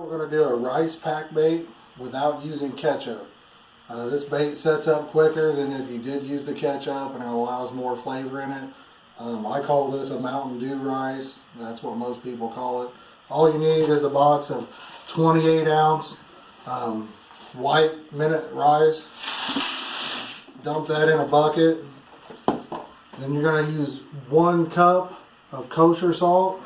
we're going to do a rice pack bait without using ketchup. This bait sets up quicker than if you did use the ketchup, and it allows more flavor in it. I call this a Mountain Dew rice. That's what most people call it. All you need is a box of 28 ounce white minute rice. Dump that in a bucket. Then you're going to use 1 cup of kosher salt.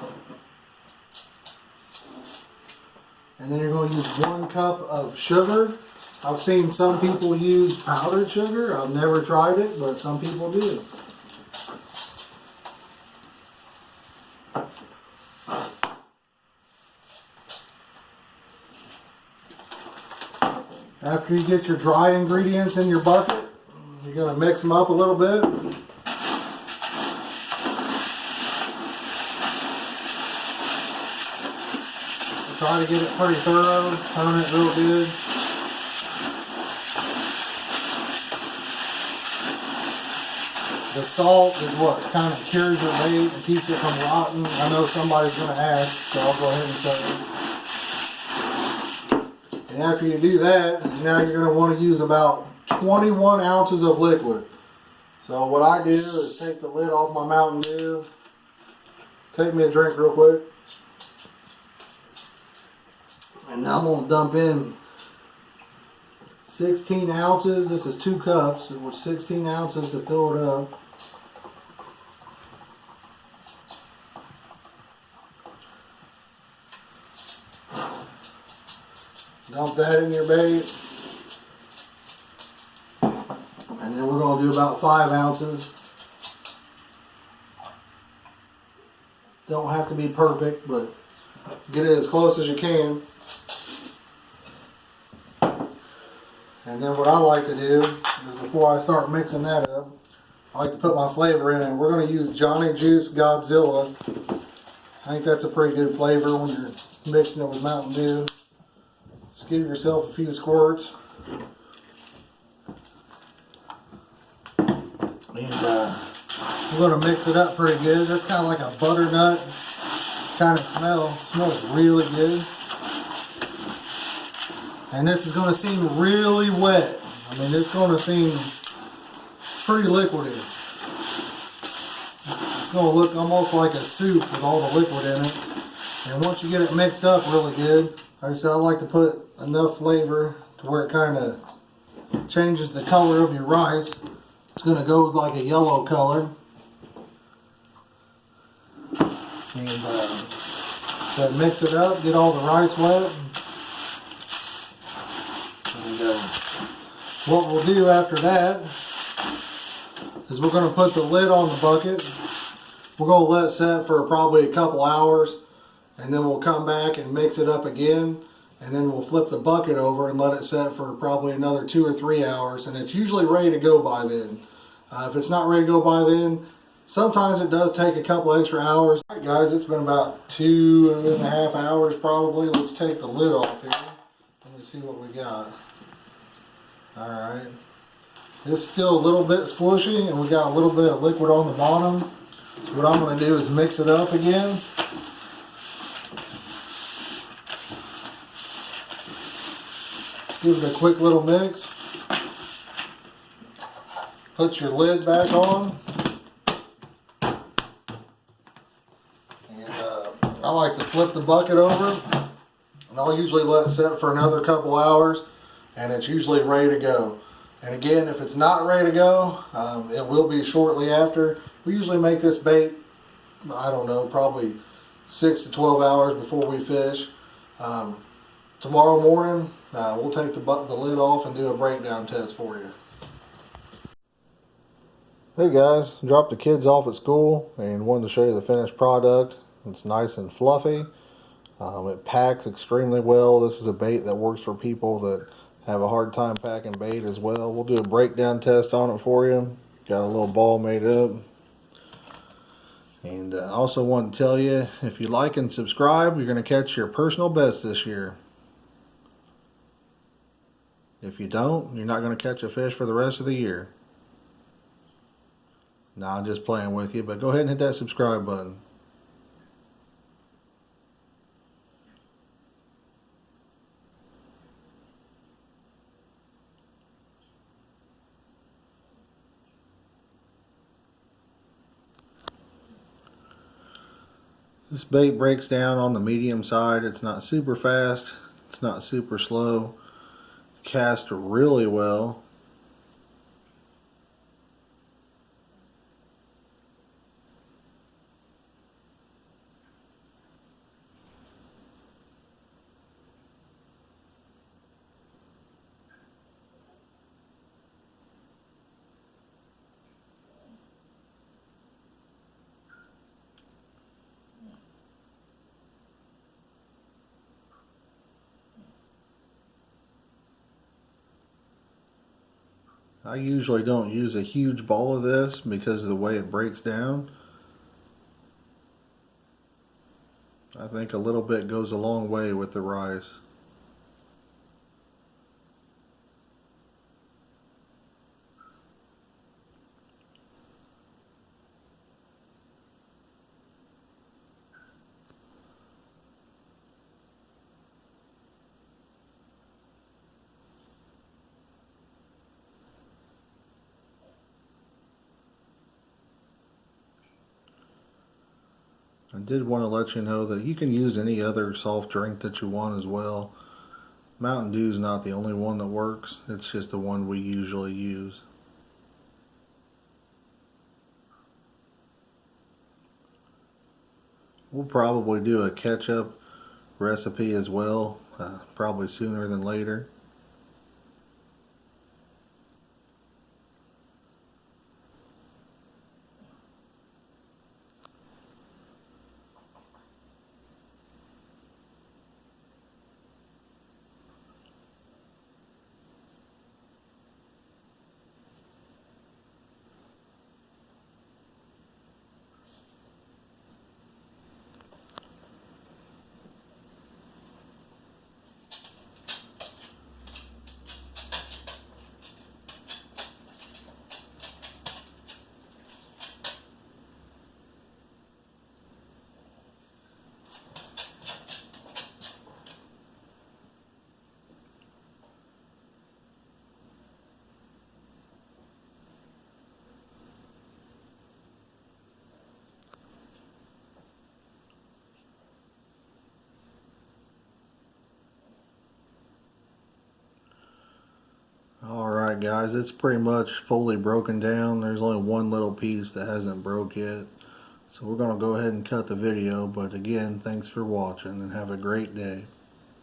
And then you're going to use 1 cup of sugar. I've seen some people use powdered sugar. I've never tried it, but some people do. After you get your dry ingredients in your bucket, you're going to mix them up a little bit. Try to get it pretty thorough, turn it real good. The salt is what kind of cures your bait and keeps it from rotting. I know somebody's going to ask, so I'll go ahead and say it. And after you do that, now you're going to want to use about 21 ounces of liquid. So what I do is take the lid off my Mountain Dew. Take me a drink real quick. And now I'm going to dump in 16 ounces. This is 2 cups. So we're 16 ounces to fill it up. Dump that in your bait. And then we're going to do about 5 ounces. Don't have to be perfect, but get it as close as you can. And then what I like to do is before I start mixing that up, I like to put my flavor in, and we're going to use Johnny Juice Godzilla. I think that's a pretty good flavor when you're mixing it with Mountain Dew. Just give yourself a few squirts. And we're going to mix it up pretty good. That's kind of like a butternut kind of smell. It smells really good. And this is going to seem really wet. I mean, it's going to seem pretty liquidy. It's going to look almost like a soup with all the liquid in it. And once you get it mixed up really good, like I said, I like to put enough flavor to where it kind of changes the color of your rice. It's going to go like a yellow color. And so mix it up, get all the rice wet. What we'll do after that is we're going to put the lid on the bucket. We're going to let it set for probably a couple hours, and then we'll come back and mix it up again, and then we'll flip the bucket over and let it set for probably another 2 or 3 hours, and it's usually ready to go by then. If it's not ready to go by then, sometimes it does take a couple extra hours. All right, guys, it's been about 2.5 hours probably. Let's take the lid off here. Let me see what we got. Alright, it's still a little bit squishy, and we got a little bit of liquid on the bottom. So what I'm going to do is mix it up again. Just give it a quick little mix. Put your lid back on. And I like to flip the bucket over, and I'll usually let it set for another couple hours. And it's usually ready to go. And again, if it's not ready to go, it will be shortly after. We usually make this bait, I don't know, probably 6 to 12 hours before we fish. Tomorrow morning, we'll take the lid off and do a breakdown test for you. Hey guys, dropped the kids off at school and wanted to show you the finished product. It's nice and fluffy. It packs extremely well. This is a bait that works for people that have a hard time packing bait as well. We'll do a breakdown test on it for you. Got a little ball made up. And I also want to tell you, if you like and subscribe, you're going to catch your personal best this year. If you don't, you're not going to catch a fish for the rest of the year. No, I'm just playing with you, but go ahead and hit that subscribe button. This bait breaks down on the medium side. It's not super fast, it's not super slow. Cast really well. I usually don't use a huge ball of this because of the way it breaks down. I think a little bit goes a long way with the rice. I did want to let you know that you can use any other soft drink that you want as well. Mountain Dew is not the only one that works, it's just the one we usually use. We'll probably do a ketchup recipe as well, probably sooner than later. Alright guys, it's pretty much fully broken down. There's only one little piece that hasn't broke yet. So we're going to go ahead and cut the video. But again, thanks for watching and have a great day.